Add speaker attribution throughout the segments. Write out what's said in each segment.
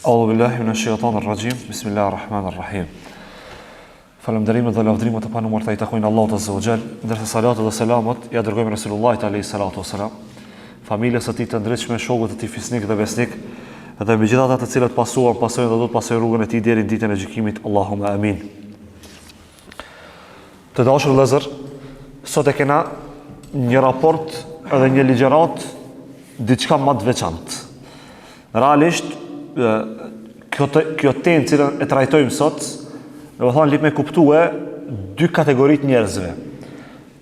Speaker 1: A'udhu billahi minash shaitanir rajim. Bismillahirrahmanirrahim. Falënderimet dhe lavdrimet e panumërta i takojnë Allahut Azza wa Jall, ndërsa salatet dhe selamet ja dërgojmë Resulullahit alayhi salatu wassalam, familjes së tij të ndritshme, shokëve të tij fisnik dhe besnik, dhe me gjithë ata të cilët pasojnë dhe do të pasojnë rrugën e tij deri në ditën e gjykimit. Allahumma amin. Të dashur vëllezër, sot e kena një raport edhe një ligjërat diçka më të veçantë. Realisht kjo temë cilën e trajtojmë sot, do të thonë lip me kuptue dy kategoritë njerëzve.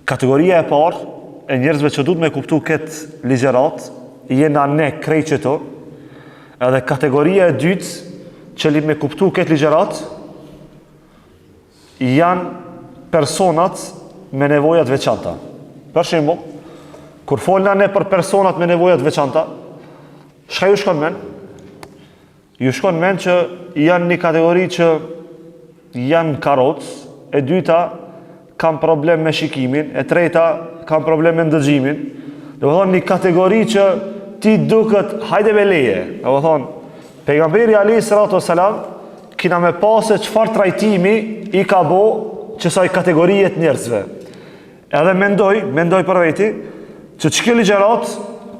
Speaker 1: Kategoria e parë e njerëzve që duhet me kuptu këtë ligjërat, jena ne krejqëto, edhe kategoria e dytë që lip me kuptu këtë ligjërat, janë personat me nevojat veçanta. Për shembull, kur folna ne për personat me nevojat veçanta, çka ju shkon men? Ju shkon men që janë një kategori që janë karocë, e dyta kanë problem me shikimin, e treta kanë problem me ndëgjimin. Do të thonë një kategori që ti duket hajde me leje. Do të thonë pejgamberi alayhi salatu wassalam kina me pasë çfarë trajtimi i ka bo kësaj kategorie të njerëzve. Edhe mendoj për veti që ç'kjo ligjërat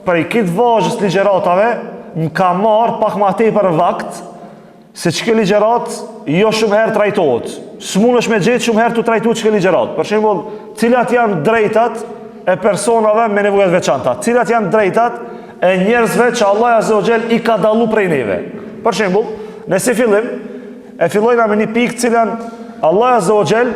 Speaker 1: për i këtë vazhës ligjëratave më ka marrë pak ma tepër vakt se ç'kjo ligjërat jo shumë herë trajtohet. S'mundesh me gjetë shumë herë të trajtohet ç'kjo ligjërat. Për shembull, cilat janë drejtat e personave me nevoja të veçanta, cilat janë drejtat e njerëzve që Allah Azza wa Jall i ka dallu prej neve. Për shembull, nëse fillojna me një pikë cilën Allah Azza wa Jall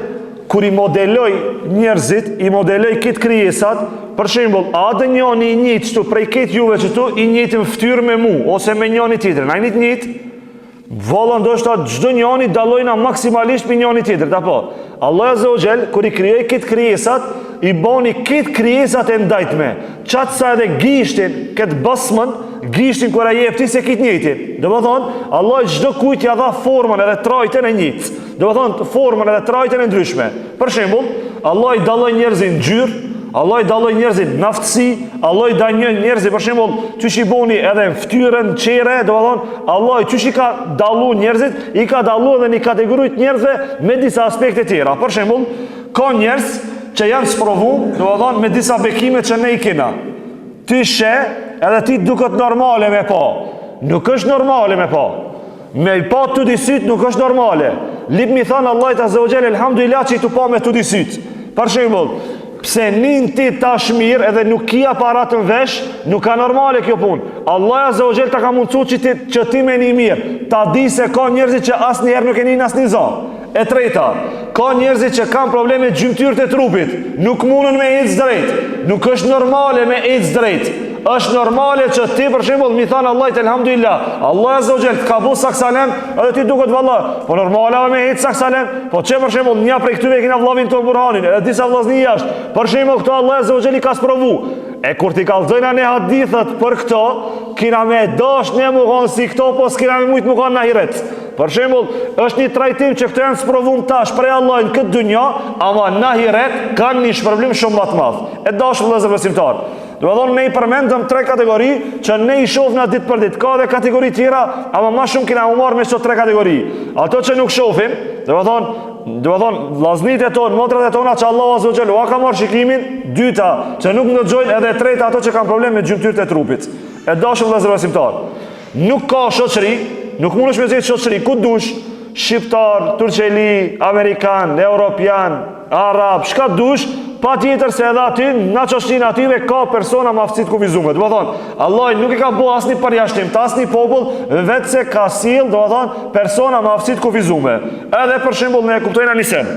Speaker 1: kur i modeloj njerëzit, i modeloj këtë krijesat, për shembull, a dhe njëni i njëjtë çtu prej këtë juve që tu i njëjtë më ftyrë me mu ose me njëni tjetrin, a i njëjtë? Valla ndoshta çdo njëri dallojna maksimalisht me njëni tjetrit, apo? Allah Azza wa Jall kur i krijoi këtë krijesat, i boni këtë krijesat e ndajtme. Çat sa edhe gishtin, këtë basmën, gishtin kur ai jep ti se këtë njëjtin. Do të thonë, Allah çdo kujt ja dha formën edhe trajtën e njëjtë. Do të thonë, formën edhe trajtën e ndryshme. Për shembull, Allah i dalloi njerëzin ngjyrë, Allah i dalloi njerëzit në aftësi, Allah i dalloi njerëzit, për shembull, çuçi i boni edhe në fytyrën, çere, do të thonë, Allah i çuçi ka dallu njerëzit, i ka dallu edhe një kategori të njerëzve me disa aspekte tjera. Për shembull, ka njerëz që janë sprovuar, do të thonë, me disa bekime që ne i kena. Ti she, edhe ti duket normale me pa. Nuk është normale me pa. Me i pa të disyt nuk është normale. Lip mi thanë Allah Azza wa Jall, elhamdulillah që i tu pa me të disyt. Për shembull, pse nin ti tash mirë edhe nuk kia para të vesh, nuk ka normale kjo punë. Allah Azza wa Jall ta ka mundsu që ti me një mirë. Ta di se ka njerëzit që asnjëherë nuk e nin asnjë zë. E treta, ka njerëzit që kanë probleme gjymtyrët e trupit, nuk mundën me ecë drejt. Nuk është normale me ecë drejt. Është normale që ti për shembull mi than Allahit elhamdulillah, Allah Azza wa Jall ka bu saksalem, edhe ti duket valla, po normale me ecë saksalem, po çe për shembull një prej këtyre kena vllavin ton Burhanin, edhe disa vllazni jashtë. Për shembull këto Allah Azza wa Jall i ka sprovu. E kur ti kallzojna ne hadithat për këto, kina me dash ne më kanë si këto, po s'kina me mujt më kanë në ahiret. Për shembull, është një trajtim që këto janë sprovum tash prej Allahut në këtë dynjë, ama në ahiret kanë një shpërblim shumë më të madh. E dashur vëllezër besimtar. Do të thonë ne i përmendëm tre kategori që ne i shohim ditë për ditë. Ka edhe kategori tjera, ama më shumë kena u marrë me çdo tre kategori. Ato që nuk shohim, do të thonë vllaznitë tonë, motrat e tona që Allahu Azza wa Jall ka marrë shikimin, dyta që nuk ndëgjojnë, edhe treta ato që kanë probleme me gjymtyrët e trupit. E dashur vëllezër besimtar. Nuk ka shoqëri, nuk mundesh me zgjedh shoqëri ku dush, shqiptar, turqeli, amerikan, europian, arab, çka dush, pa tjetër se edhe aty, në qoshtin atyve ka persona më aftësit kufizume. Do të thonë, Allah nuk i ka bo asni përjashtim, të asni popull, vetë se ka sill, do të thonë, persona më aftësit kufizume. Edhe për shembull ne kuptojna një sen.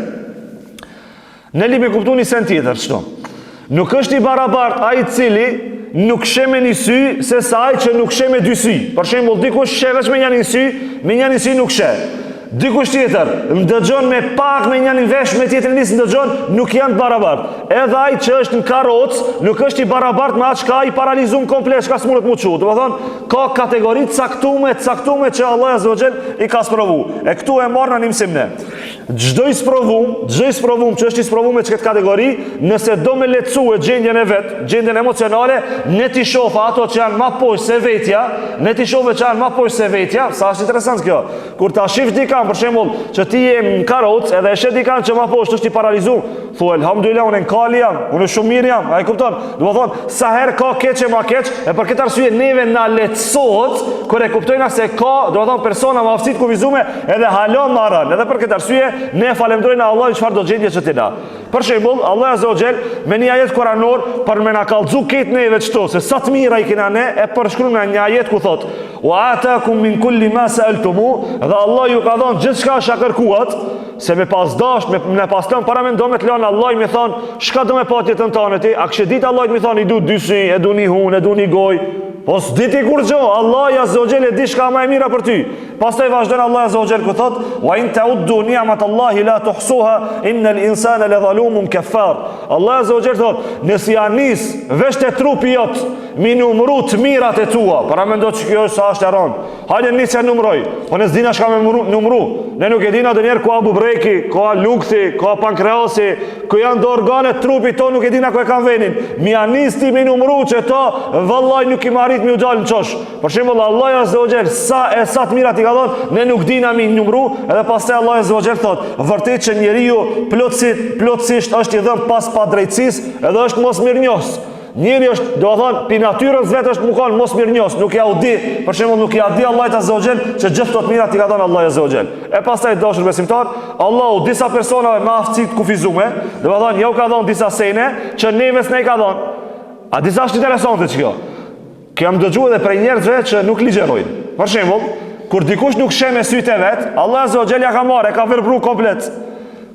Speaker 1: Ne li me kuptu një sen tjetër, qëto. Nuk është i barabart ai cili nuk she me një sy, se sa ai që nuk she me dy sy. Për shembull, dikush she veç me një sy, me një sy nuk she. Dikush tjetër ndëgjon me pak me njërin vesh, me tjetrin nisë ndëgjon, nuk janë të barabartë. Edhe ai që është në karrocë nuk është i barabartë me atë që ai paralizum komplet, çka s'mundet më çu. Do të thonë, ka kategori të caktuar që Allah Azza wa Jall i ka sprovu. E këtu e marrën në mësim ne. Çdo i sprovum që është i sprovum me çkëtë kategori, nëse do me lehtësue gjendjen e vet, gjendjen emocionale, ne ti shoh ato që janë më poshtë se vetja, ne ti shoh që janë më poshtë se vetja, sa është interesant kjo. Kur ta shif dikan për shembull që ti je në karrocë edhe e sheh dikan që më poshtë është i paralizuar, thuaj elhamdulillah unë në kali jam, unë shumë mirë jam, ai kupton? Do të thonë sa herë ka keq e ma keq, e për këtë arsye neve na lehtësohet kur e kuptojna se ka, do të thonë persona më aftësit kufizume edhe halon marrën, edhe për këtë arsye ne falenderojmë Allahun çfarë do gjendje që ti na. Për shembull, Allah Azza wa Jall me një ajet kuranor për me na kallëzu këtë neve çto, se sa të mira i kena ne, e përshkruan në një ajet ku thot: "Wa ataakum min kulli ma sa'altumu", dhe Allah ju ka dhënë gjithçka që kërkuat, se me pas dash, me pas tën para mendon me të lënë Allah më thon, "Çka do me pa jetën tonë ti?" A kishe ditë Allah më thon, "I du dy sy, e du një hun, e du një gojë." Po s'diti kur gjo, Allah Azza wa Jall e di shka më e mira për ty. Pastaj vazhdon Allah Azza wa Jall ku thot: "Wa in ta'uddu ni'matallahi la tuhsuha, innal insana ladhalumun kaffar." Allah Azza wa Jall thot: "Nëse ja nis vesh te trupi jot, mi numëru të mirat e tua." Para mendo që kjo është sa është e rënd. Hajde nis ja numëroj. Po ne s'dina shka me numëru. Ne nuk e dina ndonjëherë ku abu breki, ku lukthi, ku pankreasi, ku janë do organet trupit to, nuk e dina ku e kanë venin. Mi ja nis ti me numëru që to vallaj nuk i marrit mi u dalë në qosh. Për shembull Allah Azza wa Jall sa të mirat i ka dhënë, ne nuk dina mi numëru, edhe pastaj Allah Azza wa Jall thot: "Vërtet që njeriu plotësisht është i dhënë pas padrejtësisë, edhe është mosmirnjos." Njeri është, do të thonë, pi natyrës vetë është më kanë mosmirnjos, nuk ja u di, për shembull nuk ja di Allahu Azza wa Jall që gjithë këto të mirat i ka dhënë Allah Azza wa Jall. E pastaj dashur besimtar, Allahu disa personave me aftësi të kufizume, do të thonë, ja u ka dhënë disa sene që neves ne i ka dhënë. A disa është interesante ç'kjo. Kam dëgjuar edhe prej njerëzve që nuk ligjerojnë. Për shembull, kur dikush nuk sheh me sytë e vet, Allah Azza wa Jall ja ka marrë, ka verbru komplet.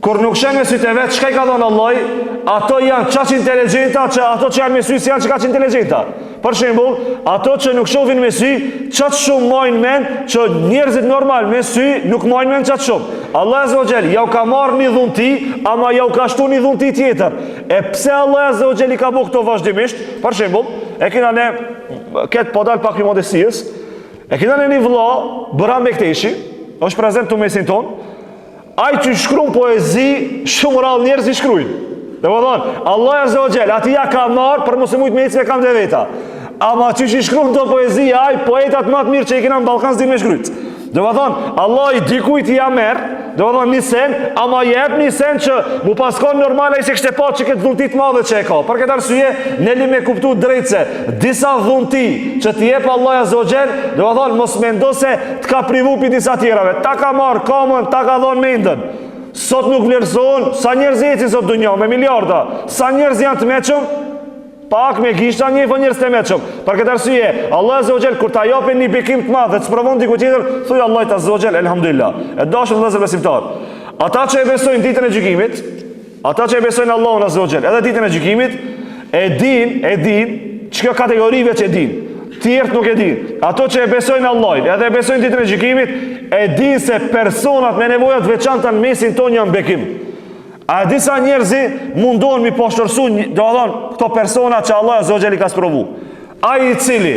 Speaker 1: Kur nuk sheh me sytë e vet, çka i ka dhënë Allahu? Ato janë çaq inteligjenta që ato që janë me sy janë çaq inteligjenta. Për shembull, ato që nuk shohin me sy, çaq shumë mojnë mend që njerëzit normal me sy nuk mojnë mend çaq shumë. Allah Azza wa Jall ja u ka marrë një dhunti, ama ja u ka shtu një dhunti tjetër. E pse Allah Azza wa Jall i ka bëu këto vazhdimisht? Për shembull, e kena ne këtë po dal pak i modestisë, e kena ne një vëlla, Bëran Bekteshi, është prezent të mesin ton. Ai që shkruan poezi, shumë rrallë njerëz i shkruajnë. Dhe më thonë, Allah Azza wa Jall, ati ja ka marrë për mos e mujtë me ecë me kam dhe veta. Ama që i shkruan këto poezi, ai poetat më të mirë që i kena në Ballkan s'din me shkryt. Dhe më thonë, Allah i dikujt i ja merë, dhe më thonë një sen, ama jep një sen që mu paskon normal e se kështë e pa që këtë dhuntit madhe që e ka. Për këtë arsye, ne li me kuptu drejtë se disa dhunti që t'i jep Allah Azza wa Jall, dhe më thonë, mos mendo se t'ka privu pi disa tjerave. Ta ka marë kamën, ta ka dhonë mendën. Sot nuk vlerësohen, sa njerëz ecin sot dunja me miliarda, sa njerëz janë të meqëm, pak me gishta një po njerëz të meqëm. Për këtë arsye, Allah Azza wa Jall kur ta japin një bekim të madh dhe të sprovon diku tjetër, thuaj Allah Azza wa Jall elhamdulillah. E dashur vëllezër besimtar, ata që e besojnë ditën e gjykimit, ata që e besojnë Allahun Azza wa Jall, edhe ditën e gjykimit, e din çka kategorive që e din. Tjertë nuk e din. Ato që e besojnë Allahin, edhe e besojnë ditën e gjykimit, e din se personat me nevojat veçanta në mesin tonë janë bekim. A disa njerëzi mundohen mi poshtërsu, do të thonë, këto persona që Allah Azza wa Jall i ka sprovu. Ai i cili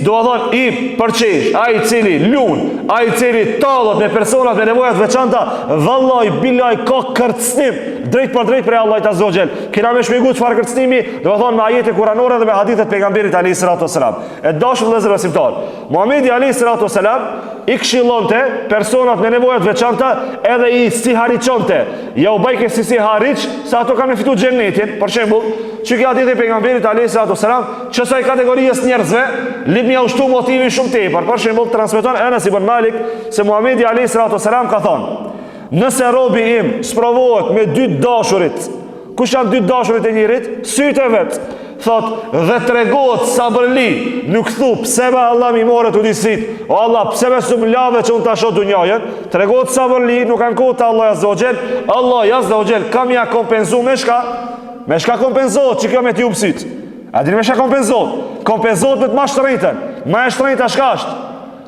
Speaker 1: do të thonë i përqesh, ai i cili lun, ai i cili tallet me personat me nevojat veçanta, vallaj bilaj ka kërcënim drejt për drejt prej Allahut Azza wa Jall. Kena me shpjegu çfarë kërcënimi, do të thonë me ajete kuranore dhe me hadithet pejgamberit alayhis salatu wassalam. E dashur vëllezër besimtar, Muhamedi alayhis salatu wassalam i këshillonte personat me nevojat veçanta edhe i sihariçonte. Ja u bajke si hariç, sa ato kanë fituar xhenetin. Për shembull, që kjo hadith e pejgamberit alayhis salatu wassalam, çësaj kategorisë njerëzve, libni u shtu motivi shumë tepër. Për shembull, transmeton Anas ibn Malik se Muhamedi alayhis salatu wassalam ka thënë: "Nëse robi im sprovohet me dy dashurit." Kush janë dy dashurit e njerit? Sytë e vet. Thot, dhe tregohet sabërli, nuk thu pse me Allah mi more të disit, o Allah pse me së më lave që unë të asho dunjajën, tregohet sabërli, nuk kanë kohë të Allah Azza wa Jall, Allah Azza wa Jall kam ja kompenzu me shka kompenzohet që kjo me t'ju pësit. A dini me shka kompenzohet me të ma shtërejten, ma e shtërejta shka është.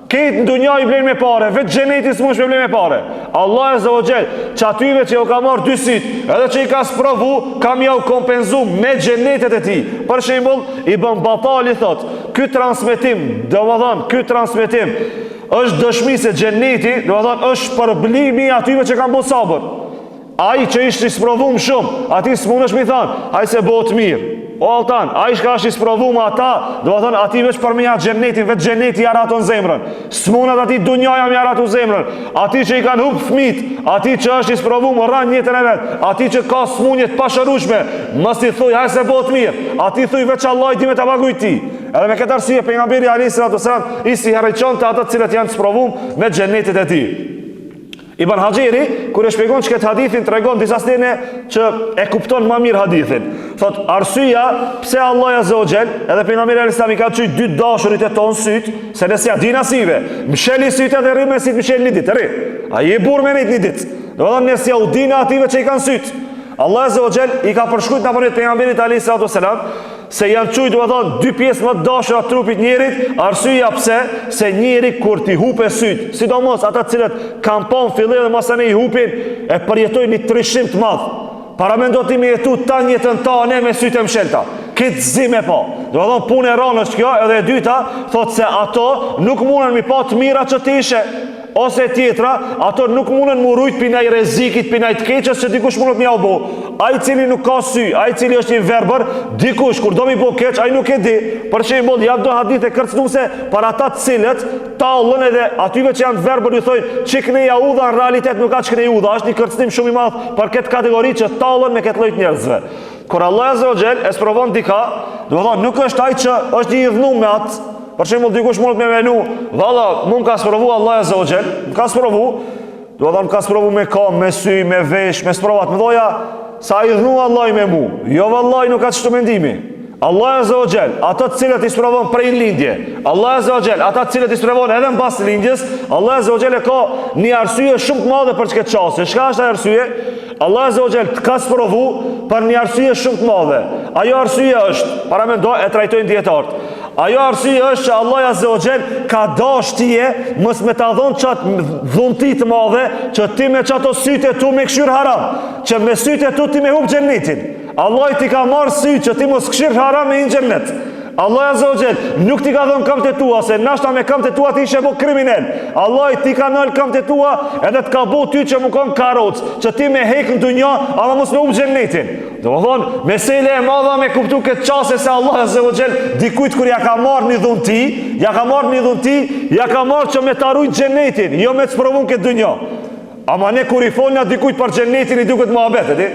Speaker 1: Ketë në dunja i blenë me pare, vetë gjeneti së mund shme blenë me pare. Allah Azza wa Jall, që atyve që jo ka marrë dy sit, edhe që i ka sprovu, kam ja u kompenzu me gjenetet e ti. Për shembull, i bën Batali thot, ky transmetim, do më thonë, ky transmetim, është dëshmi se xheneti, do të thonë, është përblimi atyve që kanë bërë sabër. Ai që ishte i sprovum shumë, ati s'munësh mi thonë, ai se bëhet mirë. O Altan, ai që është i sprovum ata, do të thonë, ati veç për me ja xhenetin, vetë xheneti ja raton zemrën. S'munat ati dunjaja me ja raton zemrën. Ati që i kanë hub fëmit, ati që është i sprovum rran jetën e vet, ati që ka smunje të pashërueshme, mos i thuj ai se bëhet mirë. Ati thuj veç Allah i di me ta paguaj ti. Edhe me këtë arsye pejgamberi alayhis salam i si harriçonte ata të cilët janë të sprovum me xhenetet e tij. Ibn Hajiri, kur e shpjegon që këtë hadithin, të regon disa stene që e kupton më mirë hadithin. Thot, arsyeja pse Allah Azza wa Jall, edhe pejgamberi alayhis salam i ka thënë dy dashurit e tonë syt, se nëse ja din asive, msheli syt edhe rri me syt mshel një ditë, rri. Ai e burr me një ditë. Do të thonë nëse ja u din ative që i kanë syt. Allah Azza wa Jall i ka përshkruajtur në përmjet pejgamberit alayhis salam se janë çuj, do të thonë, dy pjesë më të dashura të trupit njerit. Arsyeja pse? Se njeri kur ti hupe syt, sidomos ata të cilët kanë pa fillim dhe mos i hupin, e përjetojnë një trishim të madh. Para mendo ti me jetu tan jetën tane me sytë e mshelta. Këtë zime po. Do të thonë punë e rënë është kjo, edhe e dyta, thotë se ato nuk mundën mi pa të mira që ti ishe. Ose tjetra, ato nuk mundën mu rujt për nëjë rezikit, për nëjë të keqës që dikush mundët mja u bo. Ai cili nuk ka sy, ai cili është një verbër, dikush kur do mi bo keq, ai nuk e di. Për shembull, jap do hadith e kërcënuese për ata të cilët tallën edhe atyve që janë verbër ju thojnë çikne jaudha, në realitet nuk ka çikne jaudha, është një kërcënim shumë i madh për këtë kategori që tallën me këtë lloj njerëzve. Kur Allah Azza wa Jall e sprovon dika, do të thonë nuk është ai që është i idhnuar me atë. Për shembull, dikush mund të më menu, valla, mund ka sprovu Allah Azza wa Jall, ka sprovu, do të thonë ka sprovu me kam, me sy, me vesh, me sprovat më doja, sa i dhnu Allah me mu. Jo vallai nuk ka çështu mendimi. Allah Azza wa Jall, ata të cilët i sprovon prej lindje, Allah Azza wa Jall, ata të cilët i sprovon edhe mbas lindjes, Allah Azza wa Jall e ka një arsye shumë të madhe për çka çështje. Çka është ajo arsye? Allah Azza wa Jall të ka sprovu për një arsye shumë të madhe. Ajo arsye është, para mendo e trajtojnë dietarët. Ajo arsye është që Allah Azza wa Jall ka dash tije mos me ta dhon çat dhunti të madhe që ti me çato sytë tu me kshir haram, që me sytë tu ti me hub xhenetin. Allah ti ka marr sy që ti mos kshir haram me xhenet. Allah Azza wa Jall nuk ti ka dhënë këmbët e tua, se nashta me këmbët e tua ti ishe bo kriminal. Allah ti ka nal këmbët e tua edhe të ka bo ty që më kon karoc, që ti me hek në dunja, ama mos me hub xhenetin. Do të thonë, mesele e madha me kuptu këtë çështje se Allah Azza wa Jall dikujt kur ja ka marrë një dhunti, ja ka marrë që me ta rujt xhenetin, jo me të sprovon këtë dunja. Ama ne kur i folna dikujt për xhenetin i duket mohabet, e di?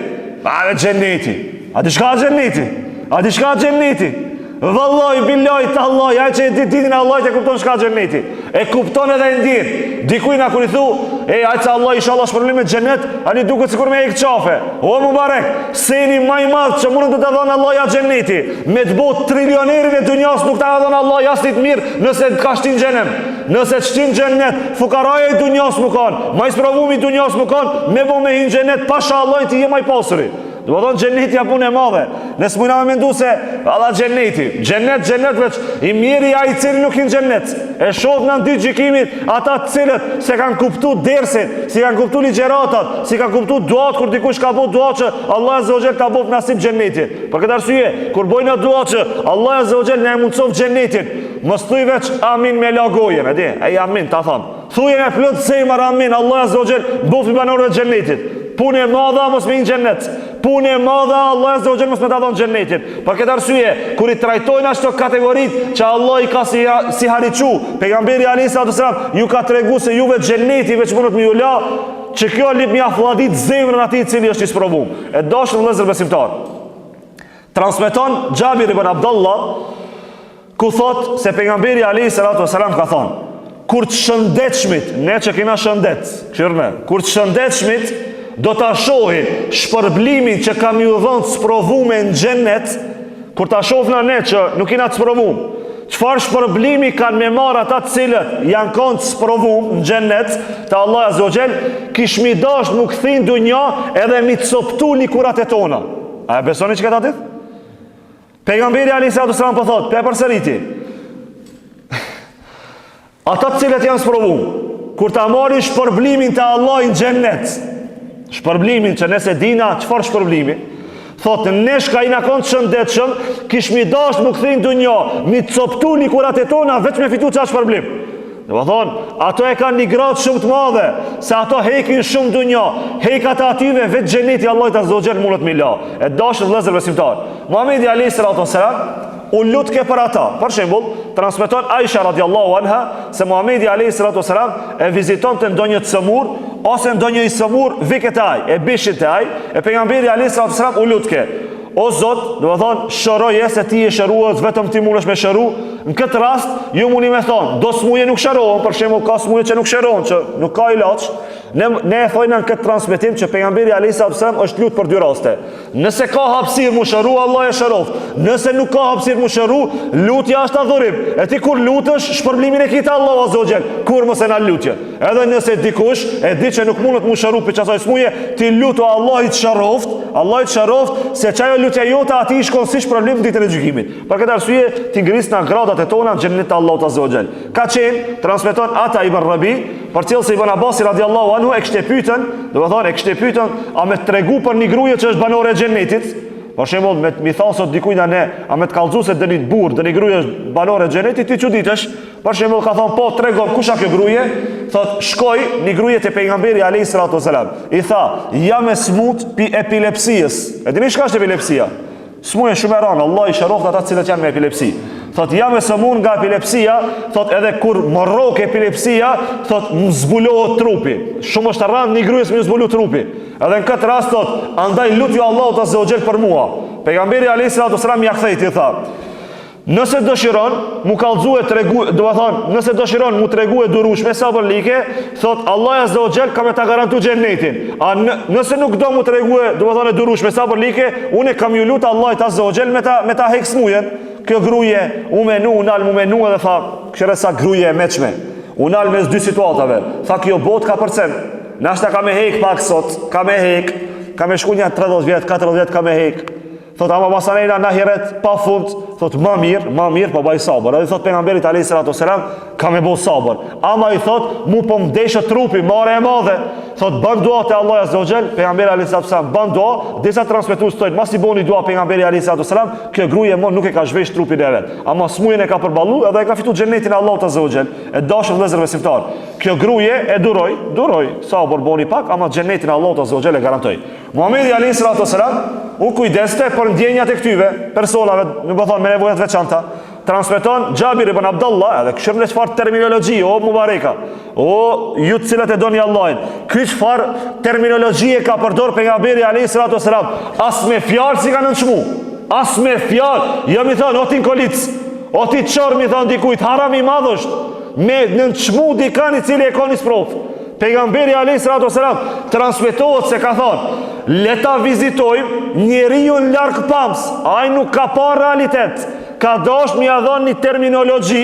Speaker 1: Ba xheneti. A di çka është xheneti? Vallahi billahi tallahi, ai që e ditin Allah e kupton çka xheneti. E kupton edhe e ndjen. Dikuj na kur i thu, ai që Allah inshallah shpërblem me xhenet, ani duket sikur me ek qafe. O mubarek, seni më i madh që mund të ta dhon Allah ja xheneti. Me të bot trilionerin e dunjas nuk ta dhon Allah ja si të mirë nëse të ka shtin xhenem. Nëse të shtin xhenet, fukaraja i dunjas më kanë, më i sprovumi i dunjas më kanë, me bo me hin xhenet pasha Allah ti je më i pasuri. Do të thonë xheneti ja punë e madhe. Ne s'mundna me mendu se Allah xheneti, xhenet veç i miri ai i cili nuk hin xhenet. E shoh në dy gjykimit ata të cilët se kanë kuptuar dersin, si kanë kuptuar ligjëratat, si kanë kuptuar duat kur dikush ka bëu dua që Allah Azza wa Jall ta bëj nasib xhenetit. Për këtë arsye, kur bojnë dua që Allah Azza wa Jall na mundson xhenetin, mos thuj veç amin me lagojen, e di? Ai amin ta tham. Thuje me plot zemër amin, Allah Azza wa Jall bëf banorëve të xhenetit. Punë e madhe mos me në xhenet. Punë e madhe Allah Azza wa Jall mos me ta dhon xhenetin. Për këtë arsye, kur i trajtojnë ashtu kategoritë që Allah i ka si hariçu, pejgamberi alayhis salam ju ka tregu se juve xheneti veç mundot me ju la, që kjo lip mja fladit zemrën atij i cili është i sprovuar. E dashur vëllezër besimtar. Transmeton Xhabir ibn Abdullah ku thot se pejgamberi alayhis salam ka thonë: kur të shëndetshmit, ne që kena shëndet, kur të shëndetshmit do ta shohin shpërblimin që kam ju dhënë të sprovume në xhenet, kur ta shohna ne që nuk kena të sprovum, çfarë shpërblimi kanë me marrë ata të cilët janë kanë të sprovum në xhenet, te Allah Azza wa Jall, kish mi dash nuk kthin dunja edhe mi coptu likurat e tona. A e besoni çka ta thith? Pejgamberi alayhis salam po thot, pe përsëriti. Ata të cilët janë sprovum, kur ta marrin shpërblimin te Allah në xhenet, shpërblimin që nëse dina çfarë shpërblimi, thotë ne shka i na kanë të shëndetshëm, kish mi dash më kthin dunja, mi coptu likurat e tona veç me fitu çfarë shpërblim. Do thonë, ato e kanë një gradë shumë të madhe, se ato hekin shumë dunja, hekat atyve vetë xheneti Allahut azza wa jall mundet me la. E dashur vëllezër besimtar. Muhamedi alayhi salatu wasalam u lutke për ata. Për shembull, transmeton Aisha radhiyallahu anha se Muhamedi alayhi salatu wasalam e vizitonte ndonjë cëmur ose ndonjë cëmur viketaj, e bishit të aj, e pejgamberi alayhi salatu wasalam u lutke. O Zot, do të thonë, shëroje se ti e shëruar, vetëm ti mundesh me shëru. Në këtë rast, ju mundi me thonë, do smuje nuk shërohen, për shembull ka smuje që nuk shërohen, që nuk ka ilaç. Ne e thojna në këtë transmetim që pejgamberi alayhi salatu wasallam është lut për dy raste. Nëse ka hapësirë mu shëru, Allah e shëroft. Nëse nuk ka hapësirë mu shëru, lutja është adhurim. E ti kur lutësh, shpërblimin e kitë Allah azza wa jall, kur mos e na lutje. Edhe nëse dikush e di që nuk mundet mu shëru për çasaj smuje, ti lutu Allahit shëroft, Allahit shëroft se çajo lutja jote aty i shkon si shpërblim ditën e gjykimit. Për këtë arsye ti ngrisna gradat e tona në xhenet Allahut azza wa jall. Ka qenë transmeton Ata ibn Rabi, për cilë se Ibn Abbas radhiyallahu anhu e kishte pyetën, do të thonë e kishte pyetën, a me tregu për një gruaje që është banore e xhenetit? Për shembull, mi thon sot dikujt ne, a me të kallëzu se dëni burr, dëni gruaje është banore e xhenetit, ti çuditesh. Për shembull, ka thon po tregon kush ka kjo gruaje? Thot shkoi një gruaje te pejgamberi alayhi salatu wasalam. I tha, jam e smut pi epilepsisë. E dini çka është epilepsia? Smuje shumë e rëndë, Allah i shëroft ata cilët janë me epilepsi. Thot jam e sëmun nga epilepsia, thot edhe kur morrok epilepsia, thot më zbulohet trupi. Shumë është rëndë një gruas më zbulu trupi. Edhe në këtë rast thot, andaj lutju Allahut azza wa jall për mua. Pejgamberi alayhi salatu wasalam ja kthei i tha, nëse dëshiron mu kallëzue tregu, do të thonë, nëse dëshiron mu tregue durueshme sabër like, thot Allah azza wa jall ka me ta garantu xhenetin. A nëse nuk do mu tregue, do të thonë durueshme sabër like, unë kam ju lut Allahit azza wa jall me ta hek smujen. Kjo gruje u menu edhe tha, këshire sa gruje e meqme. U nal mes dy situatave. Tha kjo bot ka përcen. Nashta ka me hek pak sot, ka me shku një 30 vjet, 40 vjet ka me hek. Thot ama masanejna na hiret pa fund, thot ma mirë, po baj sabër. Edhe thot pejgamberit alayhi salatu wasalam, ka me bo sabër. Ama i thot, mu po mdeshë trupi, mare e madhe. Thot bën dua te Allah azza wa jall, pejgamberi alayhi salatu wasalam bën dua, disa transmetues thonë, mos i bëni dua pejgamberi alayhi salatu wasalam, kjo gruaje mo nuk e ka zhvesh trupin e vet. Ama smujen e ka përballu edhe e ka fitu xhenetin Allahut azza wa jall. E dashur vëllezër besimtar. Kjo gruaje e duroj, sabër boni pak, ama xhenetin Allahut azza wa jall e garantoi. Muhamedi alayhi salatu wasalam u kujdeste për ndjenjat e këtyve personave, më po thonë me nevoja të veçanta. Transmeton Xhabir ibn Abdullah, edhe këshir në çfarë terminologji, o mubareka, o ju të cilët e doni Allahin. Ky çfarë terminologjie ka përdor pejgamberi alayhi salatu wasalam, as me fjalë si kanë nënçmu. As me fjalë, jo mi thon o ti kolic, o ti çor mi thon dikujt, haram i madh është. Me nënçmu dikan i cili e ka nis prof. Pejgamberi alayhi salatu wasalam transmetohet se ka thonë, le ta vizitojmë njeriu në larg pams, ai nuk ka pa realitet. Ka dash me ia dhënë një terminologji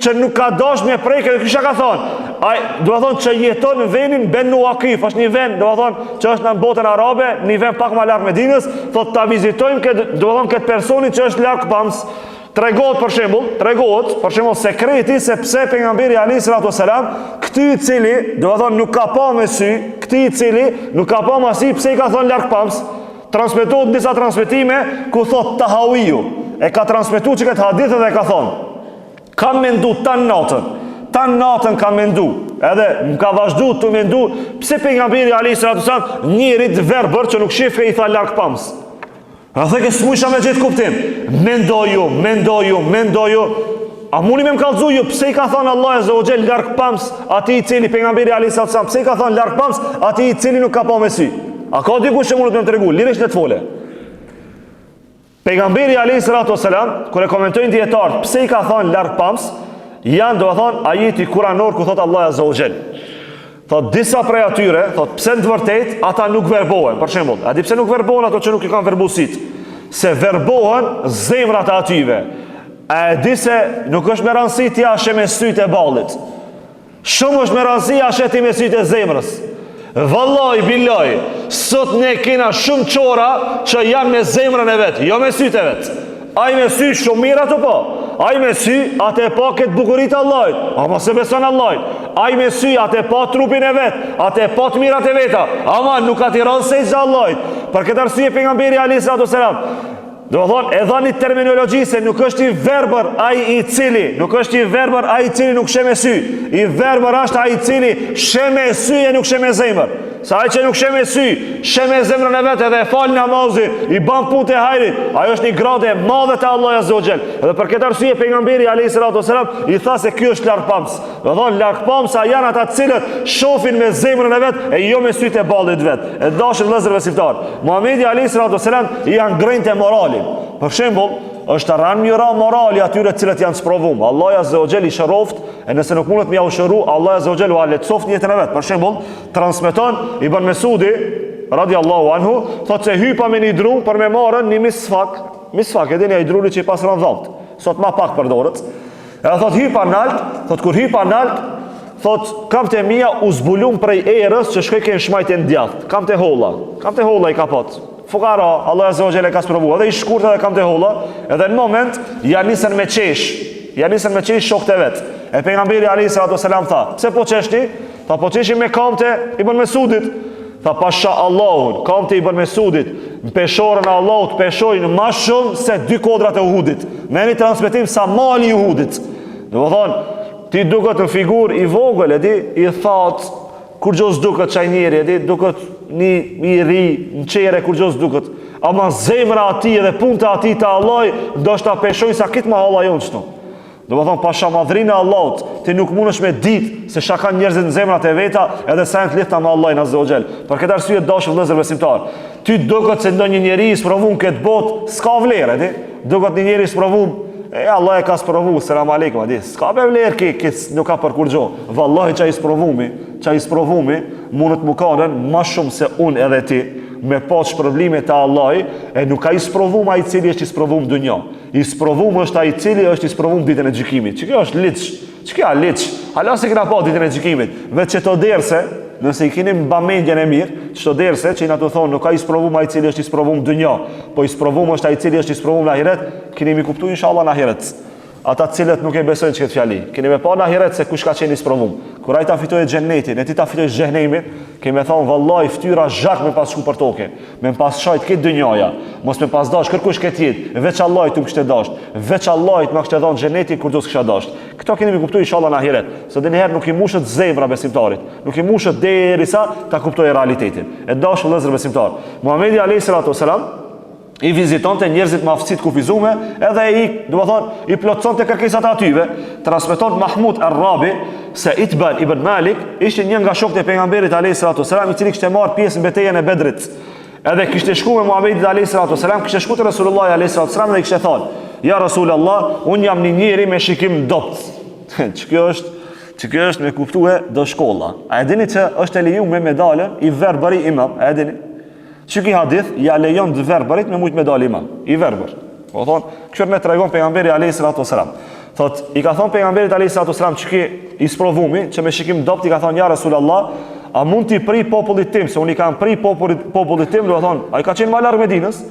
Speaker 1: që nuk ka dash me prejkë, dhe kisha ka thonë. Ai do të thonë që jeton në vendin Benu Akif, është një vend, do të thonë që është në botën arabe, një vend pak më larg Medinës, thotë ta vizitojmë do të thonë këtë personin që është larg pams. Tregohet për shembull sekreti se pse pejgamberi alayhi salatu wasalam, ky i cili do të thonë nuk ka pa me sy, ky i cili nuk ka pa me sy, pse i ka thonë larg pams. Transmetohet në disa transmetime ku thot Tahawiu, e ka transmetuar që këtë hadith dhe e ka thonë, kam mendu tan natën kam mendu, edhe më ka vazhdu të mendu, pse pejgamberi alayhi salatu wasalam njërit verbër që nuk shifë i tha larg pams. A the ke smujsha me gjithë kuptim. Mendoju. A muni me më kallëzu ju, pse i ka thonë Allah azza wa jall larg pams ati i cili pejgamberi alayhi salatu wasalam, pse i ka thonë larg pams ati i cili nuk ka pa me sy. A ka dikush që mund të më tregu, lirisht në të fole. Pejgamberi alayhi salatu wasalam, kur e komentojnë dietar, pse i ka thonë larg pams, janë do të thonë ajeti kuranor ku thot Allah azza wa jall. Thot disa prej atyre, thot pse në të vërtet ata nuk verbohen. Për shembull, a di pse nuk verbohen ato që nuk i kanë verbusit? Se verbohen zemrat e atyve. A e di se nuk është me rëndësi ti ashe me sytë e ballit. Shumë është me rëndësi ashe ti me sytë e zemrës. Vallaj, bilaj, sot ne kena shumë qora që janë me zemrën e vetë, jo me sytë e vetë. Ai me sy shumë mirë ato po. Ai me sy atë e pa këtë bukurit Allahit, ama se beson Allahit. Ai me sy atë e pa trupin e vet, atë e pa të mirat e veta, ama nuk atë rënë se Allahit. Për këtë arsye pejgamberi alayhi salatu wasalam Do të thonë, e dhani terminologji se nuk është i verbër ai i cili, nuk është i verbër ai i cili nuk sheh me sy. I verbër është ai i cili sheh me sy e nuk sheh me zemër. Sa ai që nuk sheh me sy, sheh me zemrën e vet edhe e fal namazin, i bën punë e hajrit, ajo është një gradë e madhe te Allahu Azza wa Jall. Edhe për këtë arsye pejgamberi alayhis salatu wasalam i tha se ky është largpams. Do të thonë largpamsa janë ata të cilët shohin me zemrën e vet e jo me sytë e ballit vet. E dashur vëllezër besimtar, Muhamedi alayhis salatu wasalam i ngrinte moralin. Për shembull, është rënë mira morali atyre të cilët janë sprovuar. Allahu Azza wa Jall i shëroft, e nëse nuk mundet me ia ushëru, Allahu Azza wa Jall u lehtësoft jetën e vet. Për shembull, transmeton Ibn Mesudi radiallahu anhu, thotë se hypa me një drum për me marrën një misfak, e dini ai druni që i pas randhavt. Sot më pak përdoret. Edhe thotë hypa nalt, thotë kur hypa nalt, thotë kam të mia u zbulum prej erës që shkoj kënë shmajtën djathtë. Kam të holla i ka pat. Fukara, Allah Azza wa Jalla ka sprovu. Edhe i shkurt edhe kam të holla, edhe në moment janë nisën me qesh shokët e vet. E pejgamberi alayhis salatu wasalam tha, pse po qeshti? Tha po qeshim me kamte Ibn Mesudit. Tha pasha Allahun, kamte Ibn Mesudit, në peshorën e Allahut peshojnë më shumë se 2 kodrat e Uhudit. Me një transmetim sa mali i Uhudit. Do të thonë, ti duket në figurë i vogël, e di, i thatë, kur gjos duket çaj njeri, e di, duket një i ri, në qere kur gjos duket. Ama zemra ati edhe punta ati të Allah, ndoshta peshojnë sa kitë ma Allah jonë qëto. Do të thonë, pasha madhrinë e Allahut, ti nuk mundesh me ditë se çka kanë njerëzit në zemrat e veta, edhe sa janë të lidhta me Allahin Azza wa Jall. Për këtë arsye dashur vëllezër besimtar, ty duket se ndonjë njeri i sprovon këtë botë, s'ka vlerë, ti. Duket një njeri i sprovon, Allah e ka sprovu, selam aleikum, adi. S'ka be vlerë ki nuk ka për kur gjo. Vallahi çai sprovumi, mundet më kanë më shumë se unë edhe ti. Me pas probleme të Allahi, e nuk ka i sprovum ai i cili është i sprovum dunja. I sprovum është ai i cili është i sprovum ditën e gjykimit. Që kjo është liç. Që kjo është liç. Hala se kena pa ditën e gjykimit. Vetë çto derse, nëse i keni mbamendjen e mirë, çto derse që na të thonë nuk ka i sprovum ai i cili është i sprovum dunja, po i sprovum është ai i cili është i sprovum në ahiret, keni mi kuptuar inshallah në ahiret. Ata të cilët nuk e besojnë çka fjali. Keni me pa në ahiret se kush ka qenë i sprovum. Kur ai ta fitojë xhenetin, e ti ta fitosh xhenemin, kemi thonë vallahi fytyra zhak me pas shku për tokë, me pas shajt këtë dynjaja, mos me pas dash kërkush këtë jetë, veç Allahit tu kishte dash, veç Allahit më kishte dhënë xhenetin kur do të kisha dash. Këto keni me kuptuar inshallah në ahiret. Se dini herë nuk i mushët zemra besimtarit, nuk i mushët derisa ta kuptojë realitetin. E dashur vëllezër besimtar, Muhamedi alayhis salatu wasalam i vizitonte njerëzit me aftësi të kufizume, edhe do të thonë, i plotësonte kërkesat e atyve. Transmeton Mahmud Ar-Rabi se Itban ibn Malik ishte një nga shokët e pejgamberit alayhis salatu wasalam, i cili kishte marrë pjesë në betejën e Bedrit. Edhe kishte shkuar me Muhamedit alayhis salatu wasalam, kishte shkuar te Resulullah alayhis salatu wasalam dhe i kishte thënë: "Ja Rasulullah, un jam një njeri me shikim dopt." Ç'kjo është me kuptue do shkolla. A e dini që është e lejuar me medalën i verbëri imam? A e dini? Që ki hadith, ja lejon të verbërit me mujt me dal imam, i verbër. Po thonë, këshër ne tregon pejgamberi alayhis salatu wasalam. Thot, i ka thonë pejgamberit alayhis salatu wasalam që ki i sprovumi, që me shikim dopt i ka thonë, ja Resulallah, a mund t'i pri popullit tim, se unë i kam pri popullit tim, do thonë, a i ka qenë ma larg Medinës,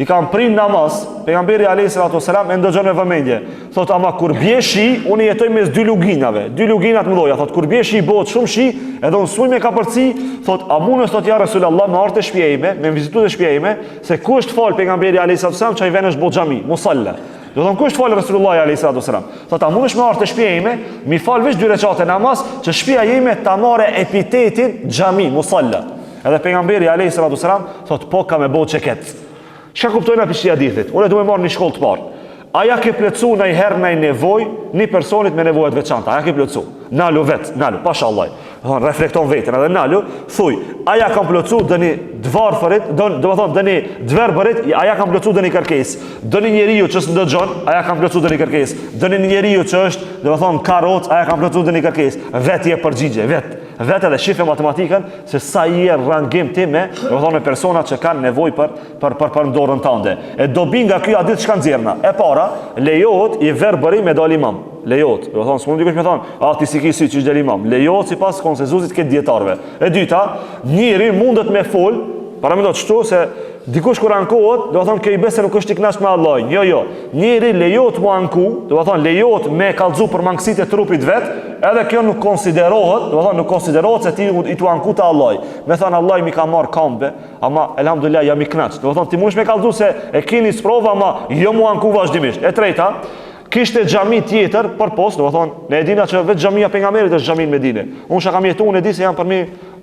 Speaker 1: i kam pri namaz, pejgamberi alayhis salatu wasalam e ndëgjon me vëmendje. Thot, ama kur bje shi, unë jetoj mes 2 luginave, 2 luginat më doja. Thot, kur bje shi bëhet shumë shi, edhe unë suj me ka përci, thot, a mundës thot ja Resulallah me ardhë të shtëpia ime, me vizitu të shtëpia ime, se ku është fal pejgamberi alayhis salatu wasalam, çaj vjen është bo xhami, musalla. Do thonë ku është fal Resulullah alayhis salatu wasalam. Thot, a mundësh me ardhë të shtëpia ime, mi fal veç 2 rekate namaz, që shtëpia ime ta marrë epitetin xhami, musalla. Edhe pejgamberi alayhis salatu wasalam thot, po ka me bo çeket. Çka kuptojnë atë hadithit? Unë duhet marr një shkollë të parë. Aja ke plotsu në herë në nevojë, një personit me nevojat veçanta. Aja ke plotsu. Nalu vet, nalu, pashallah. Don reflekton veten, edhe nalu, thuj, aja kam plotsu dëni dvarfërit, do të thonë dëni dverbërit, aja kam plotsu dëni kërkesë. Dëni njeriu që s'ndëgjon, aja kam plotsu dëni kërkesë. Dëni njeriu që është, do të thonë karrocë, aja kam plotsu dëni kërkesë. Vetë je përgjigje, vetë edhe shifë matematikën se sa i e rangim ti me, do të thonë me persona që kanë nevojë për dorën tënde. E dobi nga ky hadith çka nxjerrna. E para, lejohet i verbëri me dal imam. Lejohet. Do të thonë, s'mund dikush me thonë, "Ah, ti si ke sy çish del imam." Lejohet sipas konsensusit këtë dietarëve. E dyta, njëri mundet me fol Para mendo çto se dikush kur ankohet, do të thonë kjo i besë nuk është i kënaqur me Allahin. Jo. Njëri lejohet mu anku, do të thonë lejohet me kallzu për mangësitë e trupit vet, edhe kjo nuk konsiderohet, do të thonë nuk konsiderohet se ti i tu anku te Allahi. Me thënë Allahi mi ka marr kambe, ama elhamdulillah jam i kënaq. Do të thonë ti mundesh me kallzu se e keni sprova, ama jo mu anku vazhdimisht. E treta, kishte xhami tjetër për post, do të thonë, ne e dina që vetë xhamia pejgamberit është xhami në Medinë. Unë shaka kam jetuar, e di se janë për mi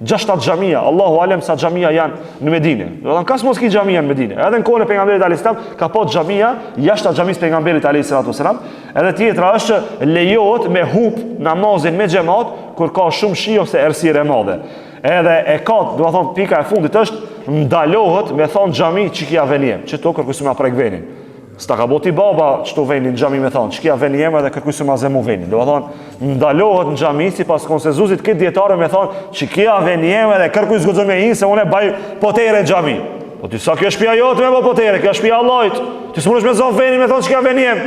Speaker 1: 6-7 xhamia, Allahu alem sa xhamia janë në Medinë. Do të thonë kas mos ki xhamia në Medinë. Edhe në kohën e pejgamberit alayhis salam ka po xhamia jashtë xhamisë pejgamberit alayhis salam. Edhe tjetra është lejohet me hub namazin me xhamat kur ka shumë shi ose errësirë e madhe. Edhe e ka, do të thonë, pika e fundit është ndalohet me thon xhami çikia veniem, që to kërkues ma prek venin. Sta ka boti baba çto venin në xhami me thon, çkia veniem edhe kërkues ma zemu venin. Do të thonë ndalohet në xhami sipas konsenzuzit këtë dietare me thon, çkia veniem edhe kërkues guxon me hin se unë baj potere në xhami. Po ti sa kjo shtëpia jote me potere, kjo shtëpia Allahit. Ti s'mundesh me zon venin me thon çkia veniem.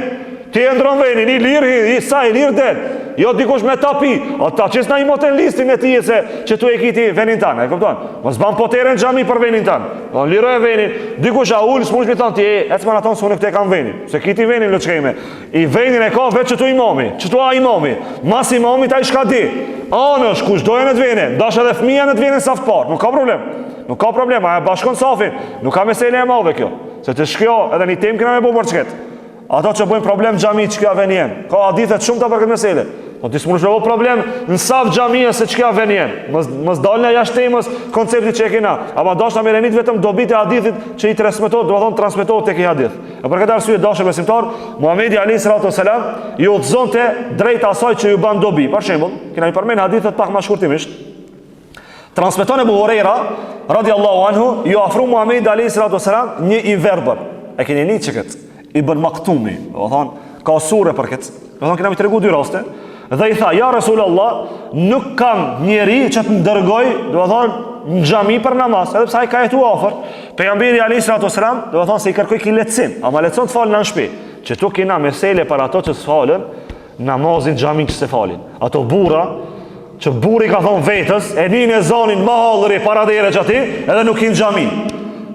Speaker 1: Ti e ndron venin, i lirë, i lirë del. Jo dikush me tapi, ata që s'na i moten listin me ti se që tu e kiti venin tanë, e kupton? Mos ban potere në xhami për venin tanë. Do liroj venin, dikush a ul, s'mundesh me thon ti, ecman aton se unë këtu e kam venin. Se kiti venin lë çkeme. I venin e ka vetë që tu imami, që tu a imami. Mas imami ta i shka di. Anësh kush doja në të venin, dash edhe fëmia në të venin saft parë, nuk ka problem. Nuk ka problem, a bashkon safin. Nuk ka mesele e madhe kjo. Se të shkjo edhe një temë kena me bo përçket. Ato që bëjnë problem xhami çka venien. Ka hadithe shumë ta për këtë mesele. Po ti s'mundesh me problem në saf xhamia se çka venien. Mos dalën jashtë temës koncepti që e kena. Ama dashna me renit vetëm dobit e hadithit që i transmetohet, do të thonë transmetohet tek i hadith. E për këtë arsye dashur besimtar, Muhamedi alayhi salatu wasalam i udhëzonte drejt asaj që ju ban dobi. Për shembull, kena i përmend hadithet pak më shkurtimisht. Transmeton Abu Huraira radiallahu anhu, ju afru Muhamedi alayhi salatu wasalam një i verbër. E keni një çeket Ibn Maktumi, do thonë ka sure për këtë. Do thonë kena mi tregu dy raste. Dhe i tha, ja Rasulullah, nuk kam njeri që të ndërgoj, do thonë, në xhami për namaz, edhe pse ai ka jetu afër. Pejgamberi alayhis salam, do thonë se i kërkoi ki lehtësim, ama lehtëson të falën në shtëpi. Që tu kena mesele për ato që s'falën namazin xhami që se falin. Ato burra që burri ka thonë vetës, e një zonin ma hallëri para dhere që ati, edhe nuk hinë xhami.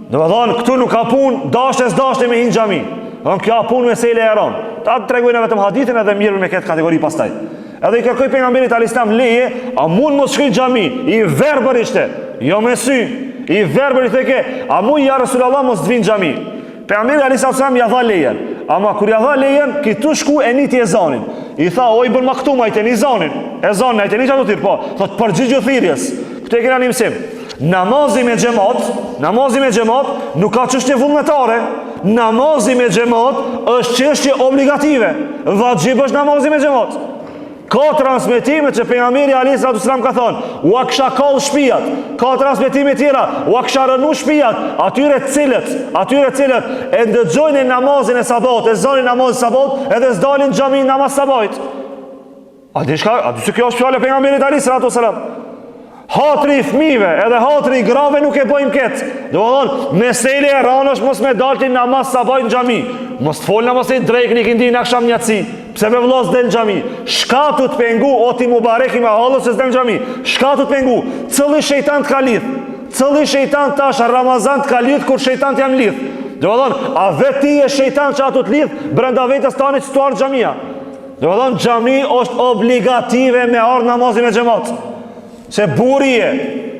Speaker 1: Do thonë, këtu nuk ka punë, dashte me hinë xhami. Do thonë, kjo punë mesele e ron. Ta të tregojnë vetëm hadithin edhe mirë me këtë kategori pastaj. Edhe i kërkoi pejgamberit alayhis salam leje, a mund mos shkoj xhami? I verbër ishte, jo me sy. I verbër i theke, a mund ja Rasulullah mos të vinë xhami? Pejgamberi alayhis salam ja dha lejen. Ama kur ja dha lejen, këtu shku e niti ezanin. I tha, o Ibn Maktum, a i teni ezanin. Ezanin, a i teni që ato tirë, po. Thot, përgjigju thirrjes. Këtu e kena një mësim. Namazi me xhamat nuk ka çështje vullnetare. Namazi me xhamat është çështje obligative. Vajib është namazi me xhamat. Ka transmetime që pejgamberi alayhis salam ka thonë, ua kisha kall shtëpiat. Ka transmetime tjera, ua kisha rënë shtëpiat, atyre cilët e ndëgjojnë namazin e sabat, e zonin namazin e sabat, edhe s'dalin xhami namaz sabait. A di se kjo është fjala e pejgamberit alayhis salam? Hatri i fëmijëve edhe hatri i grave nuk e bëjmë këtë. Do të thonë, mesele e ranosh mos me daltin namaz sabajt në xhami. Mos të fol namazin drejk një këndi në akşam njatësi. Pse me vëllaz del në xhami? Shkatu të pengu o ti mubareki me hallës se s'del në xhami. Shkatu të pengu. Cëlli shejtan të ka lidh. Cëlli shejtan tash Ramazan të ka lidh kur shejtant janë lidh. Do të thonë, a vetë ti je shejtan që ato të lidh brenda vetes tani që tuar xhamia. Do të thonë, xhami është obligative me ardh namazin me xhamat. Se burri e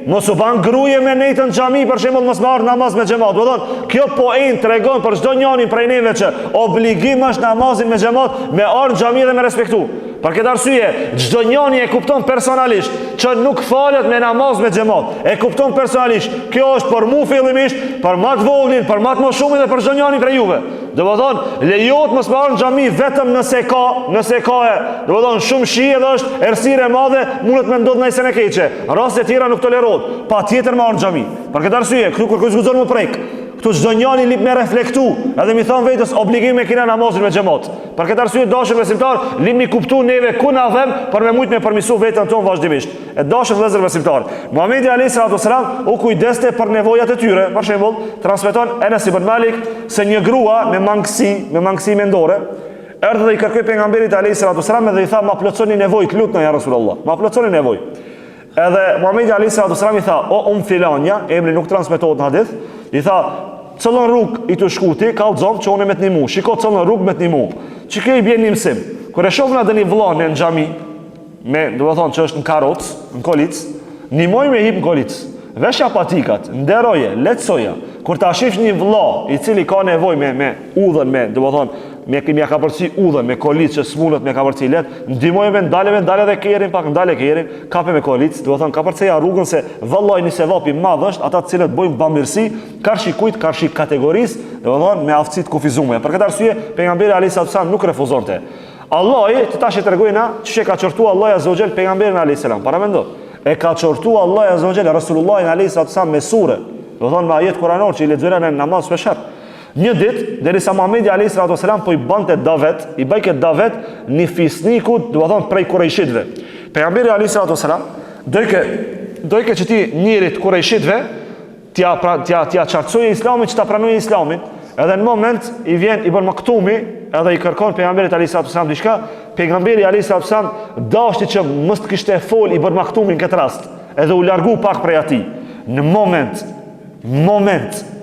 Speaker 1: mos u ban gruje me nejtën xhami, për shembull mos marr namaz me xhamat. Do thonë, kjo po tregon për çdo njërin prej neve që obligim është namazin me xhamat, me ardh xhami dhe me respektu. Për këtë arsye, çdo njëri e kupton personalisht që nuk falet me namaz me xhamat. E kupton personalisht. Kjo është për mua fillimisht, për më të voglin, për më të moshumin dhe për çdo njërin prej juve. Do të thonë, lejohet mos marr në xhami vetëm nëse ka, do të thonë shumë shije dhe është errësirë e madhe, mundet me ndodh nëse ne keqe. Raste të tjera nuk tolerohet. Patjetër marr në xhami. Për këtë arsye, këtu kur guxon më prek. Këtu çdo njëri lip me reflektu, edhe mi thon vetes obligim e kena namazin me xhamat. Për këtë arsye dashur besimtar, limni kuptu neve ku na vëm për me mujt me përmisu veten tonë vazhdimisht. E dashur vëllezër besimtar, Muhamedi alayhis salam u kujdeste për nevojat e tyre. Për shembull, transmeton Enes ibn Malik se një grua me mangësi mendore erdhi dhe i kërkoi pejgamberit alayhis salam dhe i tha, ma plotsoni nevojë, lutna ja Rasulullah, ma plotsoni nevojë. Edhe Muhamedi alayhi salatu wasalam i tha, o filanja, emri nuk transmetohet në hadith, i tha, cëllën rrugë i të shkuti, kallëzom që unë me të një mu, shiko cëllën rrugë me të një mu, që kjo i bjen një mësim. Kër e shofën atë një vllane në xhami, me, do të thonë që është në karocë, në kolicë, një moj me hip në kolicë, veshja patikat, nderoje, letësoja, kur ta shifsh një vlla i cili ka nevojë me udhën, me, do të thonë, me mja ka përci udhën, me kolicë që smulët me ka përci letë, ndihmoj me ndale dhe kerin, pak ndale kerin, kape me kolicë, do të thonë, ka përceja rrugën se vallaj një sevapi madh është, ata të cilët bojnë bamirësi, karshi kujt, karshi kategorisë, do të thonë, me aftësi të kufizuar. Për këtë arsye, pejgamberi alayhis salam nuk refuzonte. Allahi të tash e tregojna ç'e ka çortu Allahu azza wa jall pejgamberin alayhis salam. Para mendo, e ka çortu Allahu azza wa jall Rasulullahin alayhis salam me sure. Do thonë me ajet kuranor që i lexojnë në namaz shpesh. Një ditë, derisa Muhamedi alayhis salam po i bante davet, i bajke davet një fisniku, do të thonë prej kurajshitëve. Pejgamberi alayhis salam dojke që ti njërit kurajshitëve t'ja çartësoj Islamin, që ta pranoj Islamin. Edhe në moment i vjen Ibn Maktumi, edhe i kërkon pejgamberit alayhis salam diçka, pejgamberi alayhis salam dashti që mos të kishte fol Ibn Maktumin këtë rast, edhe u largu pak prej atij. Në moment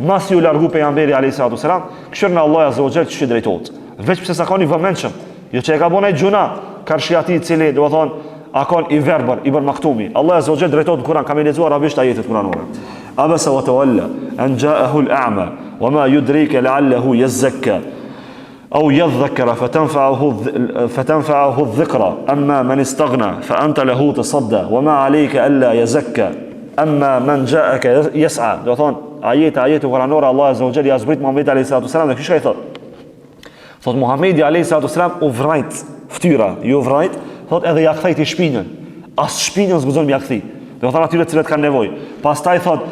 Speaker 1: mas ju largu pejgamberi alayhis salam, këshirën Allah azza wa jall që drejtohet. Veç pse sa ka një vëmendshëm, jo që e ka bënë gjuna, karshi atij i cili do të thonë akon i verbër Ibn Maktumi. Allah azza wa jall drejtohet në Kur'an, kam lexuar arabisht ajetet kuranore. Abasa wa tawalla an ja'ahu al-a'ma وما يدريك لعله يزكى أو يذكر فتنفعه الذكرى أما من استغنى فأنت له تصدى وما عليك ألا يزكى أما من جاءك يسعى. Do thonë ajete kuranore Allah azza wa jall ja zbrit Muhamedit alayhis salam dhe kështu i thot Muhamedi alayhis salam u vrajt ftyra, ju vrajt, thot edhe ja kthejt i shpinën. As shpinën s'guxon m'ja kthi. Do thonë atyre të cilët kanë nevojë. Pastaj thot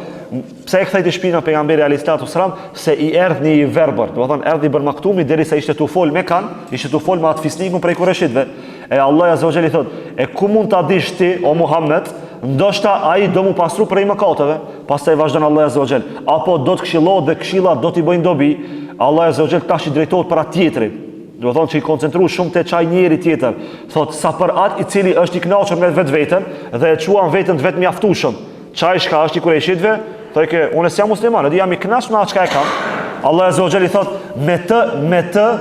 Speaker 1: pse e kthejti shpinën pejgamberi alayhis salam, se i erdhi një verbër, do të thonë erdhi Ibn Maktumi derisa ishte tu fol me ishte tu fol me atë fisnikun prej kurëshitëve. E Allah azza wa jall i thot, e ku mund ta dish ti o Muhammed, ndoshta ai do mu pastru prej mëkateve. Pastaj vazhdon Allah azza wa jall, apo do të këshillohet dhe këshillat do t'i bëjnë dobi. Allah azza wa jall tash i drejtohet për atë tjetrin. Do të thonë që i koncentru shumë te çaj njëri tjetër. Thot sa për atë i cili është i kënaqur me vetveten dhe e quan veten të vetë mjaftueshëm. Çaj shka është i kurëshitëve, thotë unë jam musliman, edhe jam i kënaqur me atë çka e kam. Allah azza wa jall i thot me të,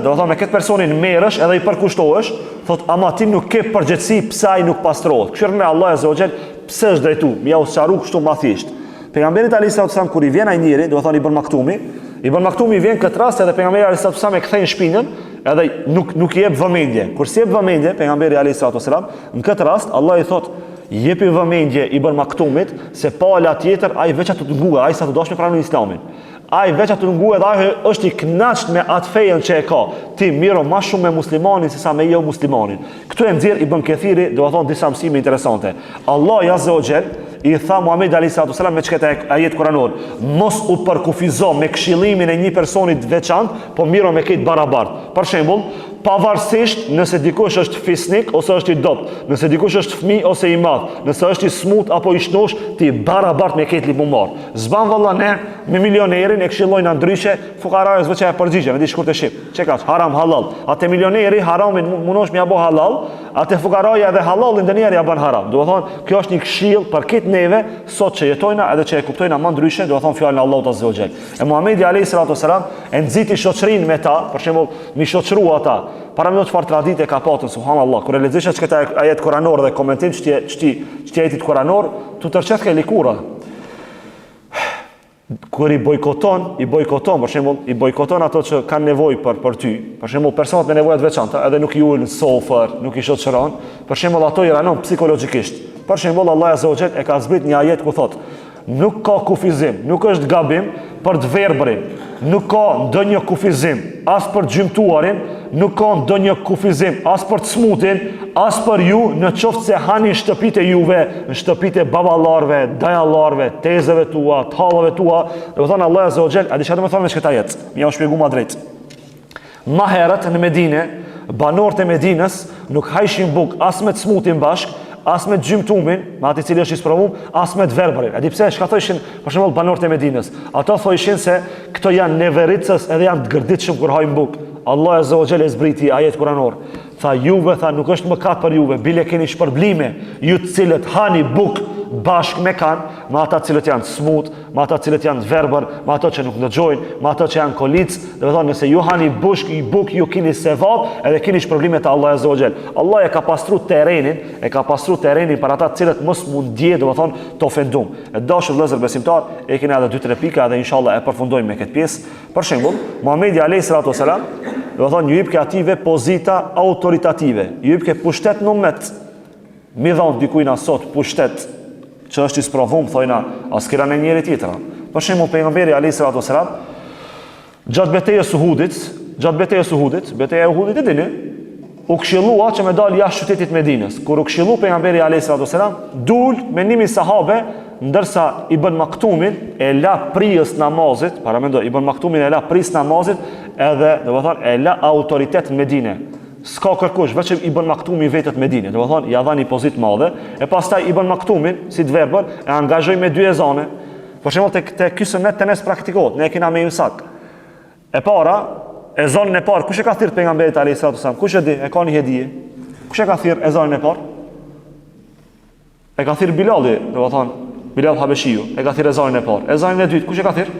Speaker 1: do të thonë me këtë personin merresh edhe i përkushtohesh, thot ama ti nuk ke përgjegjësi pse ai nuk pastrohet. Kështu me Allah azza wa jall pse është drejtu, më u sqaru kështu më thjesht. Pejgamberi alayhis salam kur i vjen ai njeri, do të thonë Ibn Maktumi vjen këtë rast edhe pejgamberi alayhis salam e kthejnë shpinën, edhe nuk i jep vëmendje. Kur si jep vëmendje pejgamberi alayhis salam, në këtë rast Allah i thot jepi vëmendje Ibn Maktumit se pala tjetër ai veç atë të nguaj, ai sa të dashme pranoj Islamin. Ai veç atë të nguaj dhe ai është i kënaqur me atë fejen që e ka. Ti miro më shumë me muslimanin se sa me jo muslimanin. Këtu e nxjerr Ibn Kathiri, do të thonë disa mësime interesante. Allah azza wa jall i tha Muhamedit alayhis salam me çka ajet kuranor, mos u përkufizo me këshillimin e një personi të veçantë, po miro me këtë barabart. Për shembull, pavarësisht nëse dikush është fisnik ose është i dopt, nëse dikush është fëmijë ose i madh, nëse është i smut apo i shnosh, ti barabart me këtë lipu marr. Zban valla ne me milionerin e këshillojnë ndryshe, fukarajës veç e përgjigjen, e di shkurt e ship. Çe ka haram halal. Atë milioneri haramin mundosh me apo halal, atë fukaraja edhe halalin dënier ja bën haram. Do të thonë kjo është një këshill për këtë neve sot që jetojna edhe që e kuptojna më ndryshe, do të thonë fjalën e Allahut azza wa jall. E Muhamedi alayhis salam e nxiti shoqërinë me ta, për shembull, mi shoqërua ata. Para më çfarë tradite ka patën subhanallahu. Kur e lexosh këtë ajet kuranor dhe komentim çti ajetit kuranor, tu tërçet ke likura. Kur i bojkoton, për shembull, i bojkoton ato që kanë nevojë për ty. Për shembull, personat me nevoja të veçanta, edhe nuk i ulën sofër, nuk i shoqëron, për shembull ato i ranon psikologjikisht. Për shembull, Allah azza wa jall e ka zbrit një ajet ku thotë: nuk ka kufizim, nuk është gabim për të verbrin, nuk ka ndonjë kufizim as për gjymtuarin, nuk ka ndonjë kufizim as për të smutin, as për ju në qoftë se hani shtëpitë e juve, në shtëpitë e baballarëve, dajallarëve, tezëve tua, tallave tua. Do të thonë Allah azza wa jall, a di çfarë do të thonë me këtë ajet? Më u shpjegoj më drejt. Më herët në Medinë, banorët e Medinës nuk hajshin buk as me të smutin bashk, as me gjymtumin, me atë i cili është i sprovum, as me të verbrin. E di pse çka thoshin për shembull banorët e Medinës? Ato thoshin se këto janë nevericës edhe janë të gërditshëm kur hajnë buk. Allah azza wa jall e zbriti ajet kuranor. Tha juve, tha nuk është mëkat për juve, bile keni shpërblime, ju të cilët hani buk bashkë me kanë, me ata cilët janë smut, me ata cilët janë verbër, me ata që nuk dëgjojnë, me ata që janë kolic. Do të thonë, nëse ju hani buk ju keni sevap, edhe keni shpërblime te Allahu Azza wa Jall. Allah e ka pastru terrenin për ata cilët mos mund dje, do të thonë, të ofendum. E dashur vëllezër besimtar, e keni edhe 2-3 pika edhe inshallah e përfundojmë me këtë pjesë. Për shembull, Muhamedi alayhi salatu wasalam, do të thonë, ju jep ke ative pozita autoritative, ju jep ke pushtet në ummet. Mi dhon dikujt sot pushtet që është i sprovum, thojna, as kira në njëri tjetër. Për shembull, pejgamberi alayhi salatu wasalam, gjatë betejës së Uhudit, beteja e Uhudit e dini, u këshillua që me dal jashtë qytetit Medinës. Kur u këshillu pejgamberi alayhi salatu wasalam, dul me nimi sahabe, ndërsa Ibn Maktumin e la prijës namazit, para mendo, Ibn Maktumin e la prijës namazit, edhe, do të thonë, e la autoritet në Medinë. S'ka kërkush, vetëm Ibn Maktumi vetët në Medinë, do të thonë, ja dhani pozitë madhe, e pastaj Ibn Maktumin, si të verbër, e angazhoi me 2 ezane. Për shembull, te ky sunet tenes praktikohet, ne kena me imsak. E para, ezanin e parë, kush e ka thirrë pejgamberit alayhi salatu wasallam? Kush e di? E ka një hedije. Kush e ka thirrë ezanin e parë? E ka thirrë Bilali, do të thonë, Bilal Habeshiu, e ka thirrë ezanin e parë. Ezanin e dytë, kush e ka thirrë?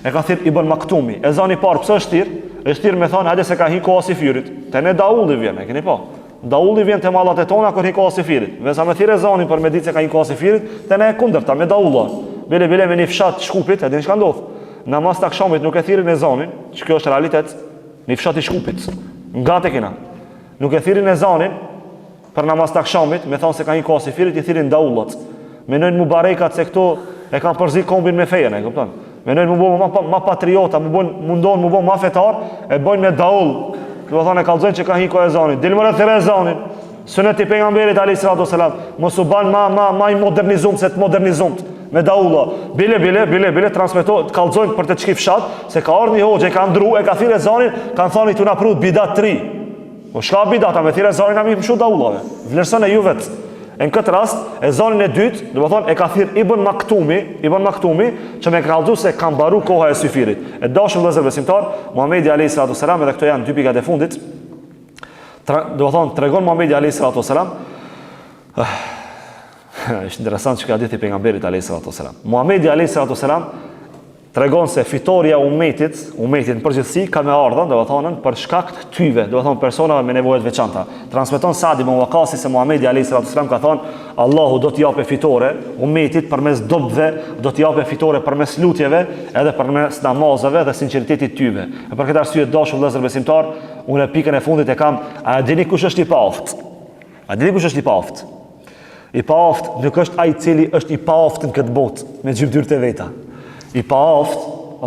Speaker 1: E ka thirrë Ibn Maktumi. Ezani i parë pse është thirrë? Është thirrë me thonë, hajde se ka hiku as i fyrit. Te ne Daulli vjen, e keni pa. Daulli vjen te mallat e tona kur hiku as i fyrit. Vesa me thirrë ezanin për me ditë se ka hiku as i fyrit, te ne e kundërta me Daulla. Bile me një fshat Shkupit, e din çka ndodh. Namaz të akşamit nuk e thirrin ezanin, që kjo është realitet, në fshat i Shkupit. Nga te kena. Nuk e thirrin ezanin për namaz të akşamit, me thonë se ka hiku as i fyrit, i thirrin Daullat. Menojnë mubarekat se këto e kanë përzi kombin me fejen, e kupton? Menojnë mu bo ma patriota, mundon mu bo ma fetar, e bojnë me Daull. Do të thonë e kallzojnë që ka hiku ezanin. Dilmën e thirrë ezanin. Sunet i pejgamberit alayhi salatu wasalam, mos u ban ma i modernizum se të modernizum me Daulla. Bile transmetohet, kallzojnë për të çki fshat, se ka ardhur një hoxhë, ka ndru, e ka thirrë ezanin, kanë thënë tu na prut bidat 3. Po çka bidata me thirrë ezanin ami mshu Daullave. Vlerëson e ju vet. Në këtë rast, ezanin e dytë, do të thonë e ka thirrë Ibn Maktumi, që me kallzu se ka mbaru koha e syfirit. E dashur vëllezër besimtar, Muhamedi alayhi salatu wasalam, edhe këto janë 2 pikat e fundit. Do të thonë tregon Muhamedi alayhi salatu wasalam, është interesant që ka ditë pejgamberit alayhi salatu wasalam. Muhamedi alayhi salatu wasalam tregon se fitoria ummetit në përgjithësi ka me ardhën, do të thonë për shkak të tyve, do të thonë personave me nevoja të veçanta. Transmeton Sa'd ibn Waqasi se Muhamedi alayhi salatu wasalam ka thonë, Allahu do t'i japë fitore ummetit përmes dobëve, do t'i japë fitore përmes lutjeve, edhe përmes namazeve dhe sinqeritetit tyve. E për këtë arsye dashur vëllezër besimtar, unë pikën e fundit e kam, a dini kush është i paaft? I paaft nuk është ai i cili është i paaft në këtë botë me gjymtyrët e veta. I paaft,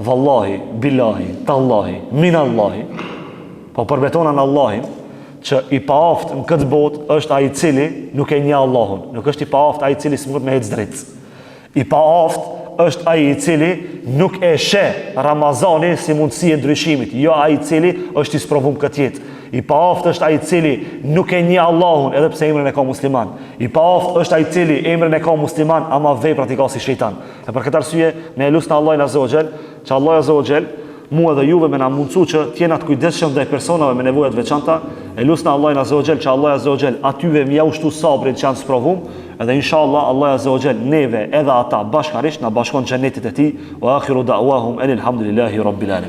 Speaker 1: vallahi, billahi, tallahi, minallahi, po përbetonan Allahin, që i paaft në këtë botë është ai i cili nuk e njeh Allahun, nuk është i paaft ai i cili s'mund me ecë drejt. I paaft është ai i cili nuk e sheh Ramazanin si mundësi e ndryshimit, jo ai i cili është i sprovum këtë jetë. I paaft është ai i cili nuk e njeh Allahun edhe pse emrin e ka musliman. I paaft është ai i cili emrin e ka musliman ama veprat i ka si shejtan. E për këtë arsye ne lutem Allahin azza wa jall, që Allah azza wa jall mua dhe juve me na mundsu që të jena të kujdesshëm ndaj personave me nevoja të veçanta. E lutem Allahin azza wa jall që Allah azza wa jall atyve më ia ushtu sabrin që janë sprovum, edhe inshallah Allah azza wa jall neve edhe ata bashkarisht na bashkon xhenetit e tij. Wa akhiru da'wahum alhamdulillahi rabbil alamin.